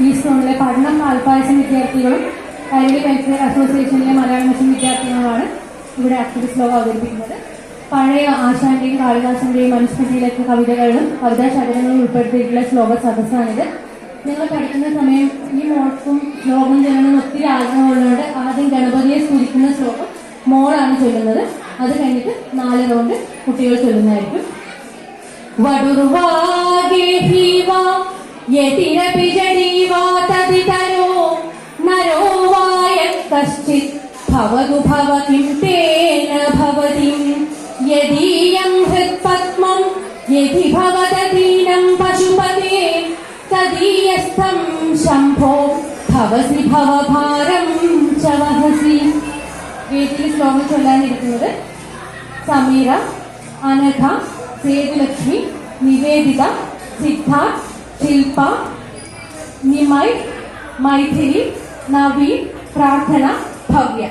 ഈ സോണിലെ പഠനം പാൽപ്പായസം വിദ്യാർത്ഥികളും കൈരളി വെൽഫെയർ അസോസിയേഷനിലെ മലയാളം മിഷൻ വിദ്യാർത്ഥികളുമാണ് ഇവിടെ ആക്ടിവിസ്റ്റ് സ്ലോഗ് അവതരിപ്പിക്കുന്നത്. പഴയ ആശാന്റെയും കാളിദാസന്റെയും മനുസ്മൃതിയിലൊക്കെ കവിതകളും കവിതാ ശകലങ്ങളും ഉൾപ്പെടുത്തിയിട്ടുള്ള ശ്ലോക സദസ്സാണിത്. നിങ്ങൾ പഠിക്കുന്ന സമയം ഈ മോൾക്കും ശ്ലോകം ചൊല്ലണമെന്ന് ഒത്തിരി ആഗ്രഹമുള്ളതുകൊണ്ട് ആദ്യം ഗണപതിയെ സ്തുതിക്കുന്ന ശ്ലോകം മോളാണ് ചൊല്ലുന്നത്. അത് കഴിഞ്ഞിട്ട് 4 റൗണ്ട് കുട്ടികൾ ചൊല്ലുന്നതായിരിക്കും. ഭവതു ഭവതിം തേന ഭവതിം യദീയം ഹൃത്പത്മം യദി ഭവതദീനം പശുപതേ തദീയസ്ഥം ശംഭോ ഭവസി ഭവഭാരം ച വഹസി. വേദിയിൽ ശ്ലോകം ചൊല്ലാനിരിക്കുന്നത് സമീറ, അനഘ, സേതുലക്ഷ്മി, നിവേദിത, സിദ്ധാർത്ഥ്, ശില്പ, നിമയ്, മൈഥിലി, നവീൻ, പ്രാർത്ഥന, ഭവ്യ.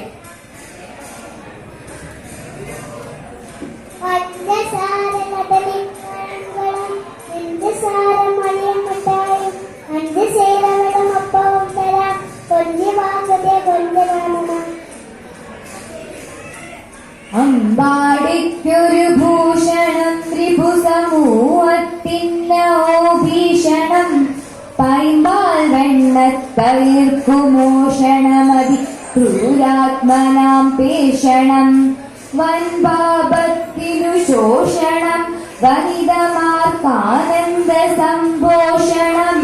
അമ്പാടിക്കൊരു ഭൂഷണം ത്രിഭുസമൂഹത്തിന്നോഭീഷണം പൈമ്പാൽ വെണ്ണത്തീർക്കുമോഷണമതി ക്രൂരാത്മനാം പേഷണം വൻപാപത്തിനു ശോഷണം വനിതമാർക്കാനന്ദ സംഭോഷണം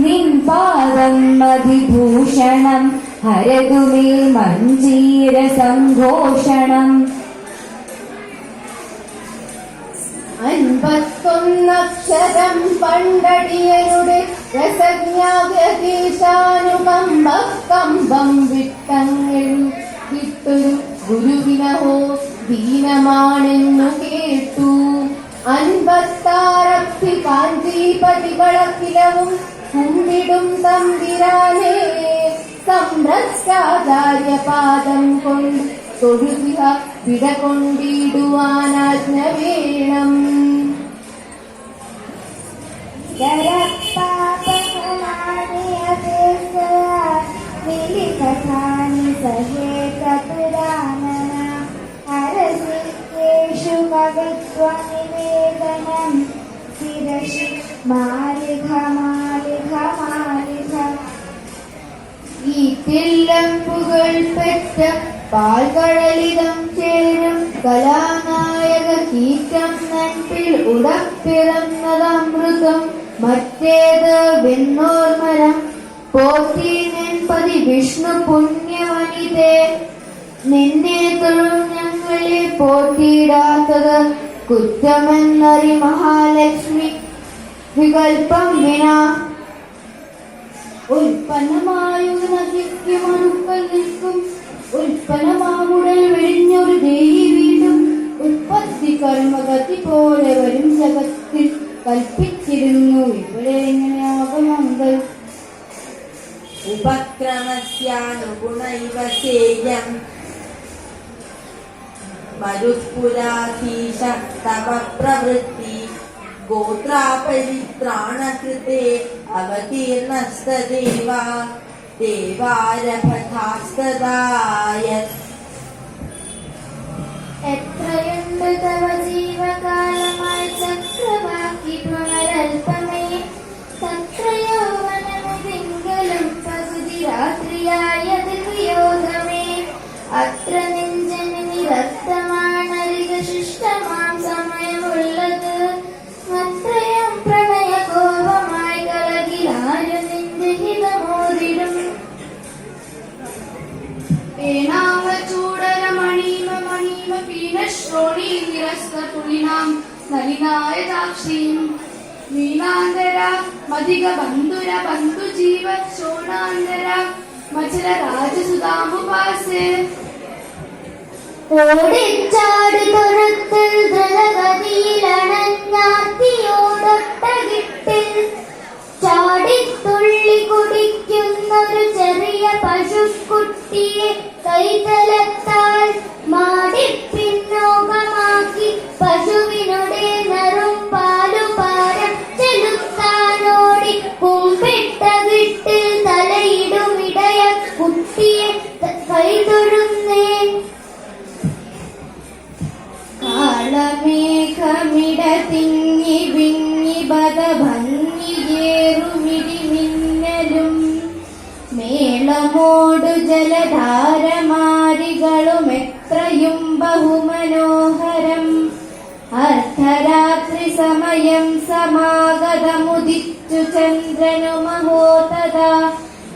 നിൻ പാദം മതിഭൂഷണം ഹരതുമേ മഞ്ജീര സംഘോഷണം. 51 അക്ഷരം പണ്ടടിയരുടെ രസജ്ഞാകേശാനുകമ്പം വിട്ടൊരു ഗുരുവിനഹോ ദീനമാണെന്നു കേട്ടു. 56 കാഞ്ചീപതികളക്കിലവും കുമ്പിടും തമ്പിരാനേ സംഭ്രഷ്ടാചാര്യപാദം കൊണ്ട് തൊഴുതിഹ വിടകൊണ്ടിടുവാനാജ്ഞ വേണം. ഈ തില്ലമ്പുകൾ പെറ്റ പാൽകടലിതം ചേരും കലാനായക കീറ്റം നൻപിൽ ഉടപ്പിറന്നതമൃതം മറ്റേത് വെണ്ണോർമരം പോറ്റി നെൻപതി വിഷ്ണു പുണ്യവനിതേ നിന്നെ തൊഴും ഞങ്ങളെ പോറ്റിയിടാത്തത് കുറ്റമെന്നറി മഹാലക്ഷ്മി വികൽപ്പം വിന. ഉൽപ്പന്നമായൊരു നദിക്ക് മണുക്കൾ നിൽക്കും ഉൽപ്പന്നമാമുടൽ വെടിഞ്ഞൊരു ദേഹി വീണ്ടും ഉത്പത്തി കർമ്മഗതി പോലെ വരും ജഗത്തിൽ കൽപ്പിച്ചിരുന്നു ഇവിടെ എങ്ങനെയാകുമങ്ങൾ. ഉപക്രമസ്യാനുഗുണൈവ സേയം മരുത്പുരാധീശ തവ പ്രവൃത്തി ഗോത്രാപരിത്രാണകൃതേ അവതീർണസ്തദേവ ദേവാരഭഥാസ്തദായ. എത്രയുണ്ട് തവ ജീവകാലമായി ചക്രവാക്കി പുനരൽപമേ തത്രയൗവനമുതിങ്കലും പകുതി രാത്രിയായത് വിയോഗമേ അത്ര നെഞ്ചന് നിരക്തമാണരിക ശിഷ്ടമാം സമയമുള്ളത് അത്രയും പ്രണയകോപമായി കളകിലാരു നിന്റെ ഹിതമോതിരും. ഏനാമചൂടരമണീമ മണീമ പീനശ്രോണീ നിരസ്തതുലിനാം നളിനായ ദാക്ഷീം മീനാന്തര മധിക ബന്ധുര ബന്ധുജീവ ശോണാന്തര മചല രാജസുതാമുപാസേ. ഓടിച്ചാട് തുറത്തിൽ ദ്രലഗതിയിലണഞ്ഞാത്തിയോടൊട്ടകിട്ടിൽ ചാടിത്തുള്ളി കുടിക്കുന്നൊരു ചെറിയ പശുക്കുട്ടിയെ കൈതലത്താൽ മാടിപ്പിന്നോകമാക്കി പശുവിനുടെ നറും പാലുപാരം ചെലുത്താനോടി കുമ്പിട്ട വിട്ട ജലധാരമാരികളും എത്രയും ബഹുമനോഹരം. അർദ്ധരാത്രി സമയം സമാഗതമുദിച്ചു ചന്ദ്രനു മഹോതദാ.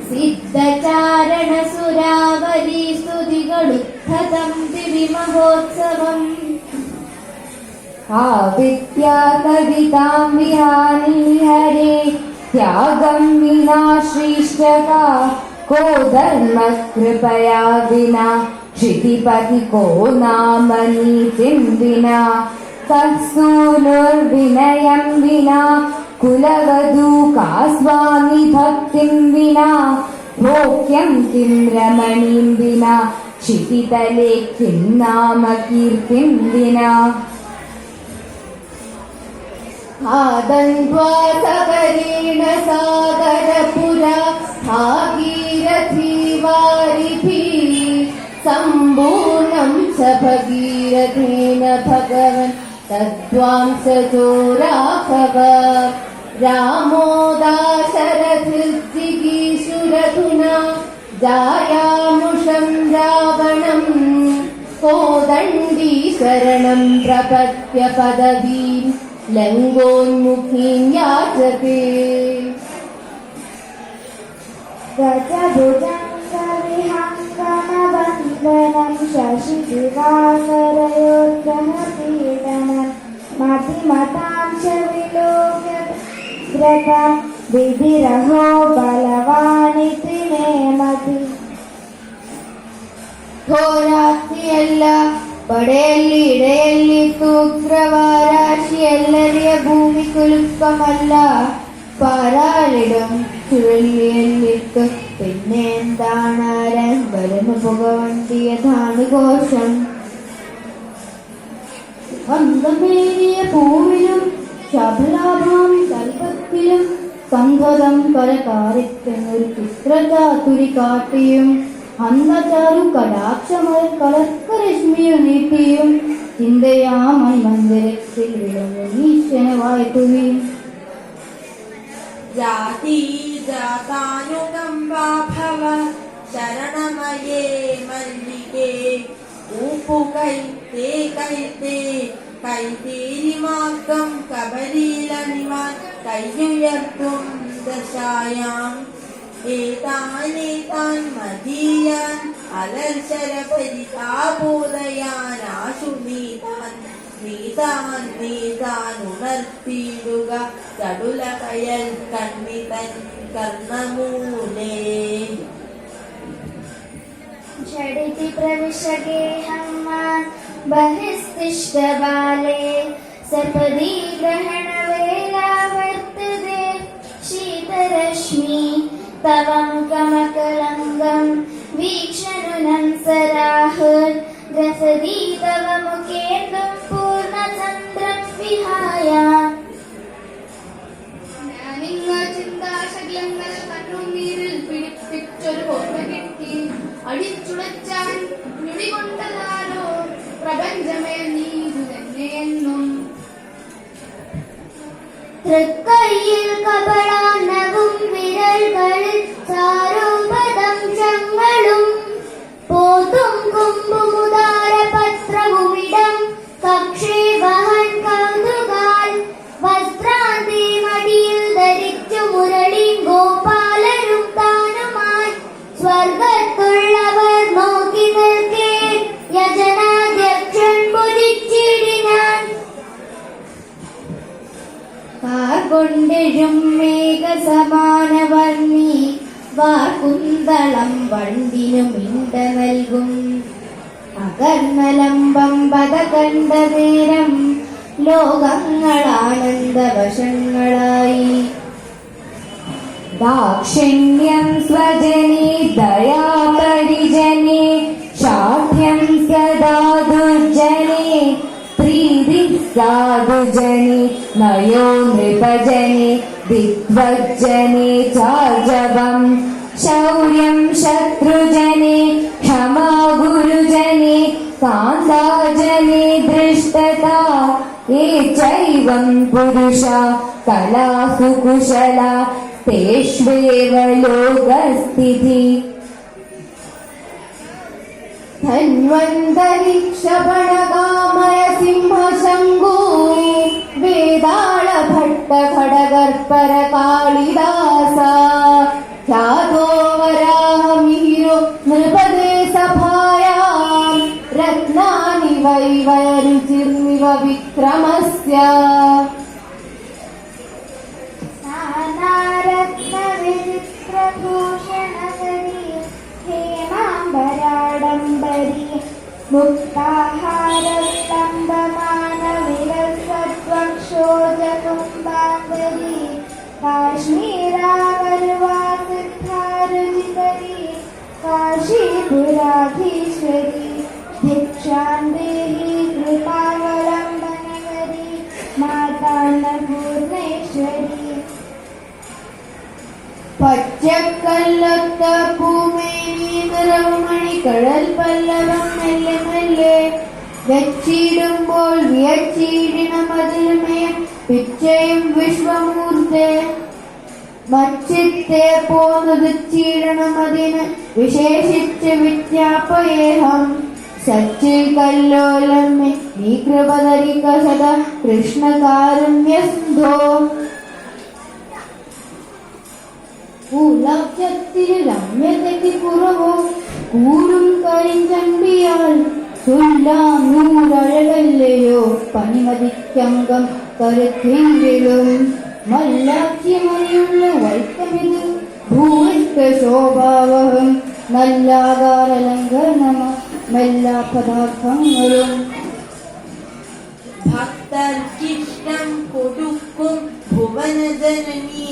സിദ്ധചാരണ സുരാവലി സ്തുതികളുദ്ധതം ദിവി മഹോത്സവം. ആവിദ്യാ കവിതാം വിഹാനി ഹരേ ത്യാഗം വിനാ ശ്രീഷ്ടകാ. കോ ധർമ്മ കൃപയാ വിനാ ക്ഷിതിപതി കോ നാമ നീതിം വിനാ. കസ്സൂനുർവിനയം വിനാ കുലവധൂ കാ സ്വാമി ഭക്തിം വിനാ. ഭോഗ്യം കിം രമണീം വിനാ ക്ഷിതിതലേ കിം നാമ കീർത്തിം വിനാ. ആദന്വാ സകരീണ സാഗരപുരാ ഭാഗീരഥീ വാരിഭിः. सम्पूर्णं च भगीरथेन भगवन् तद्वांसजो राघव. रामो दाशरथिर्जिगीषुरधुना जायामुषं रावणम्. कोदण्डी शरणं प्रपद्य पदवीं लङ्गोन्मुखीं याचते. गजभुजङ्गविहङ्गमवन्दनं शशिदिवाकरयोर्ग्रहपीडनं मतिमतां च विलोक्य व्रतं विधिरहो बलवानिति नेमति. ಘೋರಾಗ್ತಿಯಲ್ಲ ಪಡೆಯಲ್ಲಿ ಇಡೆಯಲ್ಲಿ ഉഗ്രവാരാശിയെല്ലറിയ ഭൂമി കുലുക്കമല്ല. പാരാളിടും ചുഴലിയല്ലിട്ട് പിന്നെ എന്താണാരൻ വരുന്ന പുകവണ്ടിയതാണ് ഘോഷം. അന്തമേറിയ പൂവിലും ശബലാഭാം കൽപ്പത്തിലും സംഘതം കലകാരിക്കുന്നൊരു ചിത്രചാതുരി കാട്ടിയും അന്തചാരു കടാക്ഷമൽ കളർക്കരശ്മിയു നീട്ടിയും ചിന്തയാമണി മന്ദിരത്തിൽ വിളങ്ങു ഈശ്വനെ വാഴ്ത്തുകയും. ജാതി ജാതാനുകമ്പാ ഭവ ശരണമയേ മല്ലികേ. ൂപ്പുകൈത്തേ കൈത്തേ കൈതേരിമാക്കം കബലീലണിവാൻ കയ്യുയർത്തും ദശായാം. ഏതാനേതാൻ മദീയാൻ അലർശരപരിതാപോദയാൻ ആശു നീതാൻ. നീതാൻ നീതാൻ ഉണർത്തിയിടുക ചടുല കയൽ കണ്ണിതൻ കർണമൂലേ. झटिति प्रविश गेहं मां बहिस्तिष्ठ बाले. सपदि ग्रहणवेला वर्तते शीतरश्मि. तव मुखमकरङ्गं वीक्षणुनं सराहुर्. ग्रसति तव मुखेन्दुं पूर्णचन्द्रं विहाय. ഞാനിങ്ങ ചിന്താശകലങ്ങൾ കണ്ണുനീരിൽ പിടിപ്പിച്ചൊരു കോട്ട കെട്ടി അടിച്ചുടച്ചാൻ ഞൊടികൊണ്ടതാരോ പ്രപഞ്ചമേ നീതു തന്നെയെന്നും. തൃക്കൈയിൽ കപടാന്നവും വിരൽകളിൽ ചാരോപദംശങ്ങളും പോത്തും കുമ്പുമുദാര പത്രവുമിടം കക്ഷേ വഹൻ കൗതുകാൽ. വസ്ത്രാന്തി മടിയിൽ ധരിച്ചു മുരളി ഗോപാലനും താനുമായി സ്വർഗത്തുള്ളവർ നോക്കി നിൽക്കേ യജനാധ്യക്ഷൻ പുരിച്ചിടിനാൻ. കാർകൊണ്ടെഴും മേഘസമാനവർണ്ണി വാർക്കുന്തളം വണ്ടിനു മിണ്ട നൽകും. അകർണലംബം പത കണ്ട നേരം ലോകങ്ങളാനന്ദവശങ്ങളായി. ദാക്ഷിണ്യം സ്വജനേ ദയാപരിജനേ ശാഠ്യം സദാ ദുർജനേ. പ്രീതി സാധുജനേ നയോ നൃപജനേ ദിഗ്വജ്ജനേ ചാർജവം. ശൗര്യം ശത്രുജനേ ക്ഷമാ ഗുരുജനേ കാന്താജനേ ദൃഷ്ടതാ. ये चैवं पुरुषा कलासु कुशला तेष्वेव लोकस्थितिः. ധന്വന്തരിക്ഷപണകാമയ സിംഹശങ്കൂ വേതാള ഭട്ട ഘടകർപ്പര കാളിദാസ ഖ്യാതോ വരാഹമിഹിരോ നൃപദേ സഭായാം രത്നാനി വൈവരുചിർമിവ വിക്രമസ്യ നാനാരത്നവിചിത്രഭൂഷണകരീ ഹേമാംബരാഡംബരീ മുക്താഹാരസ്തംഭമാനവിലസദ്വക്ഷോജകുംഭാംബരീ കാശ്മീരാവരുവാസിദ്ധാരുചിതരീ കാശീപുരാധീശ്വരീ ഭിക്ഷാന്തേഹി കൃപാവലംബനകരീ മാതാന്നപൂർണേശ്വരീ പച്ചക്കല്ലൊത്ത പൂമേനി നിറവുമണി കടൽ പല്ലവം മെല്ലെ മെല്ലെ വെച്ചിടുമ്പോൾ വിയച്ചിടണമതിലുമേ പിച്ചയും വിശ്വമൂർത്തെ മച്ചിത്തെ പോന്നുദിച്ചിടണമതിന് വിശേഷിച്ച് വിജ്ഞാപയേഹം സച്ചിൽ കല്ലോലമ്മേ നീ കൃപധരിക സദാ കൃഷ്ണകാരുണ്യസിന്ധോ കൂലബ്ജത്തിന് രമ്യതയ്ക്ക് കുറവോ കൂറും കരിഞ്ചണ്ടിയാൽ ചൊല്ലാം നൂറഴകല്ലയോ പനിമതിക്കംഗം കരുത്തെങ്കിലും മല്ലാക്യമറിയുള്ള വൈക്കമിത് ഭൂരിക്ക ശോഭാവഹം നല്ലാകാരലംഘനമ എല്ലാ പദാർത്ഥങ്ങളും ഭക്തർക്കിഷ്ടം കൊടുക്കും ഭുവനജനനീ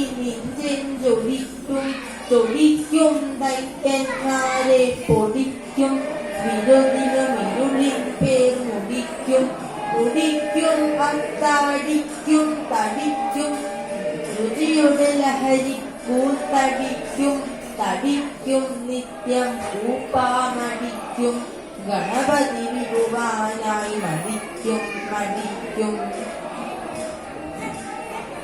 ൊടിക്കും ദൈത്യന്മാരെ പൊടിക്കും വിരോധിനും ഇരുളിൻ പേർ മുടിക്കും ഭക്തടിക്കും തടിക്കും രുചിയുടെ ലഹരി തടിക്കും നിത്യം കൂപ്പാമടിക്കും ഗണപതി വിടുവാനായി മടിക്കും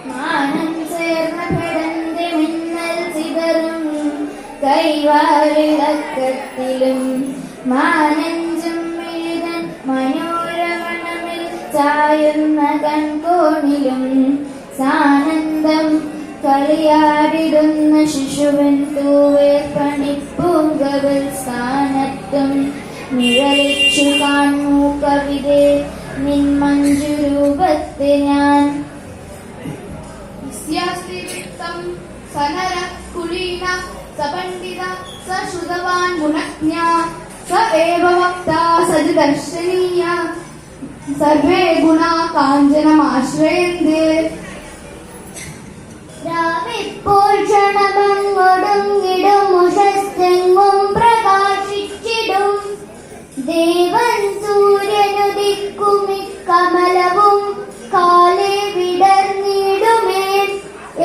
മാനം ചേർന്ന പെടന്റെ മിന്നൽ ചിതറും കൈവാരിളക്കത്തിലും മാനഞ്ചും എഴുതൻ മനോരമണമിൽ ചായുന്ന കൺകോണിലും സാനന്ദം കളിയാടിടുന്ന ശിശുവൻ തൂവേർപ്പണിപ്പൂങ്കവൽ സ്ഥാനത്തും നിഴലിച്ചു കാണൂ കവിതേ നിൻ മഞ്ജുരൂപത്തെ ഞാൻ യസ്യാസ്തി വിത്തം സനര കുലീന സപണ്ഡിത സശ്രുതവാൻ ഗുണജ്ഞ സ ഏവ വക്താ സജദർശനീയ സർവേ ഗുണാ കാഞ്ചനമാശ്രയന്തേ രാവിപ്പോൾ ക്ഷണമങ്ങൊടുങ്ങിടും ഉഷസ്തെങ്ങും പ്രകാശിച്ചിടും ദേവൻ സൂര്യനുദിക്കുമിക്കമലവും കാലേ വിടർന്നിടുമേ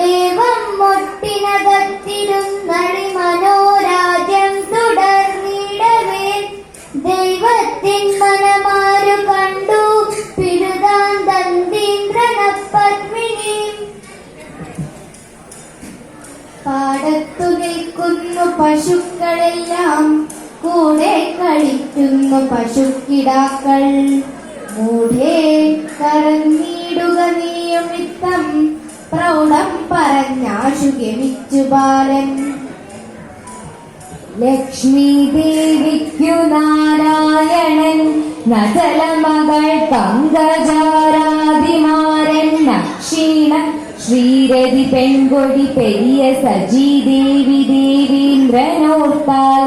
ഏവം മൊട്ടിനകത്തിരുന്നടി മനോരാജ്യം തുടർന്നിടവേ ദൈവത്തിൻ മനമാരു കണ്ടു പിഴുതാൻ ദന്തീന്ദ്രന പത്മിനി പാടത്തു നിൽക്കുന്നു പശുക്കളെല്ലാം കൂടെ കളിക്കുന്നു പശുക്കിടാക്കൾ മൂഢേ കറങ്ങിടുക നീയുമിത്തം പ്രൗഢം പറഞ്ഞാശു ഗമിച്ചു ബാലൻ ലക്ഷ്മീ ദേവിക്കു നാരായണൻ നചലമകൾ പങ്കജാരാതിമാരൻ നക്ഷീണ ശ്രീരതി പെൺകൊടി പെരിയ സജീദേവി ദേവീന്ദ്രനോർത്താൽ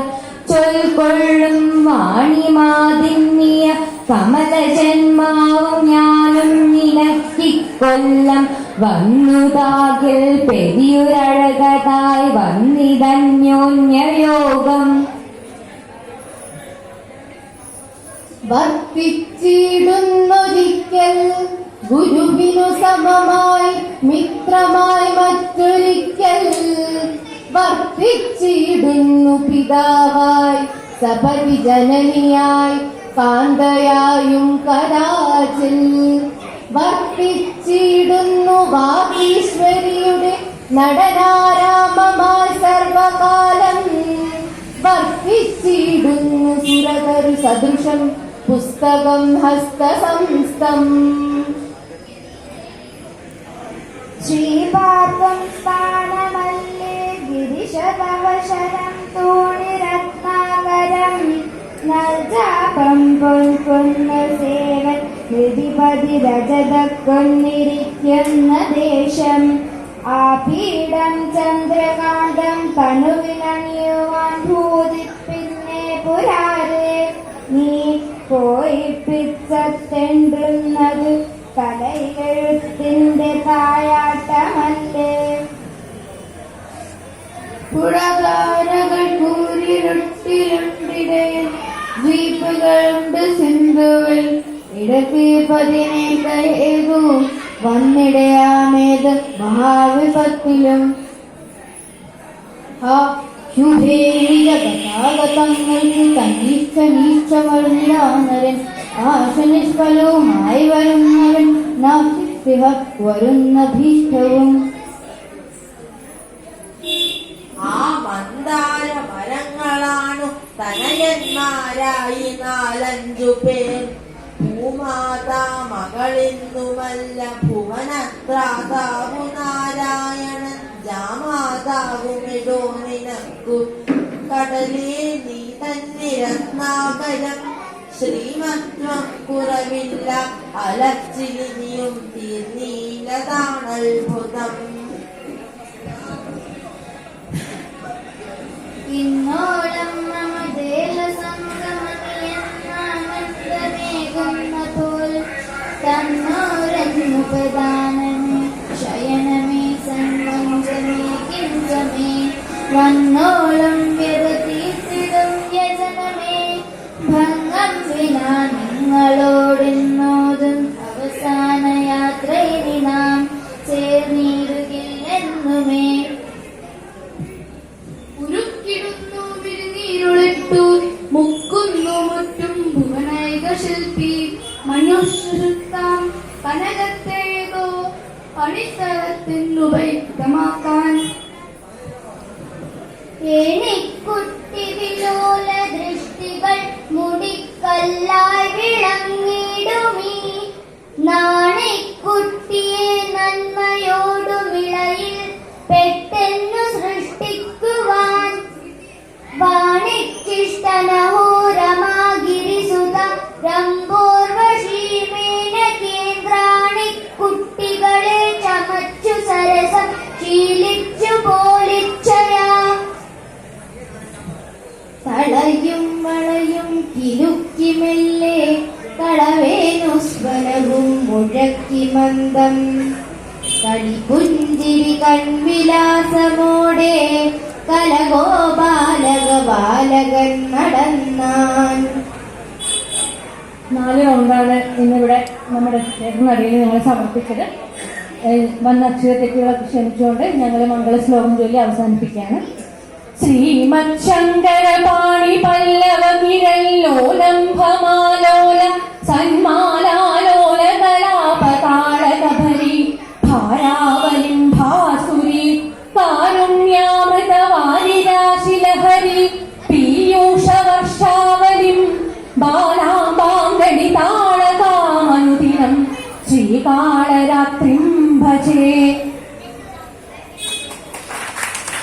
ചൊൽക്കൊള്ളും വാണിമാതിന്യ കമലജന്മാവും ഞാനും നിനക്കിക്കൊല്ലം വന്നുതാകിൽ പെരിയൊരഴകതായി വന്നിതന്യോന്യയോഗം വർത്തിച്ചിടുന്നൊരിക്കൽ ഗുരുവിനു സമമായി മിത്രമായി മറ്റൊരിക്കൽ വർത്തിച്ചിടുന്നു പിതാവായി സപരി ജനനിയായി കാന്തയായും കടാച്ചിൽ വർത്തിച്ചിടുന്നു വാഗീശ്വരിയുടെ നടനാരാമമായി സർവകാലം വർത്തിച്ചിടുന്നു സുരകരു സദ പുസ്തകം ഹസ്തസംസ്ഥം ശ്രീപാദം സ്ഥാനമല്ലേ ഗിരിശതവശരം തോണിരത്നാകരം നൽജാപം പൊൽക്കുന്ന സേവൻ ഹൃതിപതി രജത കൊന്നിരിക്കുന്ന ദേശം ആ പീഠം ചന്ദ്രകാന്തം തനുവിലണിയുവാൻ ഭൂതിപ്പിന്നെ പുരാരെ നീ പോയി പിച്ചത്തെണ്ടുന്നത് കലയെഴുത്തിന്റെ തായാട്ടമല്ലേ പുഴകാരകൾ കൂരിരുട്ടിലുണ്ടിടയിൽ ദ്വീപുകളുണ്ട് സിന്ധുവിൽ ഇടയ്ക്ക് പതിനെ കൈകൂ വന്നിടയാമേത് മഹാവിപത്തിലും ആ ശുഭേരികഥാഗതങ്ങൾക്ക് കനീച്ചമറിഞ്ഞാനരൻ ആശനിഷ്ഫലവുമായി വരുന്നവൻ നാസ്തിഹ വരുന്ന ഭീഷ്ടവും ആ മന്ദാര മരങ്ങളാണു തനയന്മാരായി 4-5 പേർ ഭൂമാതാ മകളിന്നുമല്ല ഭുവനത്രാതാവു നാരായണൻ ജാമാതാവുമിടോ നിനക്കു കടലേ നീ തന്നെ രത്നാകരം ശ്രീമത്വം കുറവില്ല അലച്ചിലിനിയും തീർന്നീലതാണത്ഭുതം ഇന്നോളം മമദേഹ സംഗമനിയെന്നാനന്ദമേകുന്ന പോൽ തന്നോരനുപദാനമേ ശയനമേ സംവഞ്ചമേ കിഞ്ചമേ വന്നോളം വ്യതീർത്തിടും വ്യജനമേ ഭംഗം വിനാ നിങ്ങളോടെന്നോതും അവസാന യാത്രയിനി നാം ചേർന്നിടുകില്ലെന്നുമേ ഉരുക്കിടുന്നു വിരുന്നീരുളിട്ടു മുക്കുന്നു മുറ്റും ഭുവനൈക ശില്പി മനുഷ്യത്താം കനകത്തേതോ അടിത്തളത്തിനുപയുക്തമാക്കാൻ ഏണിക്കുട്ടി വിലോല ദൃഷ്ടികൾ മുടിക്കല്ലായി വിളങ്ങിടുമീ നാണിക്കുട്ടിയെ നന്മയോടുമിളയിൽ പെട്ടെന്നു സൃഷ്ടിക്കുവാൻ വാണിക്കിഷ്ടനഹോരമാഗിരിസുത രംഭോർവശീമേന കേന്ദ്രാണി കുട്ടികളെ ചമച്ചു സരസം ശീലിച്ചു പോലിച്ചയാ തളയും വളയും കിലുക്കിമെല്ലെ കളവേനുസ്വരവും മുഴക്കി മന്ദം കളിപുഞ്ചിരി കൺവിലാസമോടെ കലഗോപാലക ബാലകൻ നടന്നാൻ 4 റൗണ്ടാണ് ഇന്നിവിടെ നമ്മുടെ ക്ഷേത്രനടിയിൽ ഞങ്ങൾ സമർപ്പിച്ചത്. വന്ന അക്ഷരത്തെറ്റുകളൊക്കെ ക്ഷമിച്ചുകൊണ്ട് ഞങ്ങൾ മംഗള ശ്ലോകം ചൊല്ലി അവസാനിപ്പിക്കുകയാണ്. ശ്രീമത് ശങ്കര പാണി പല്ലവ കിരല്ലോലംഭമാലോല സന്മാ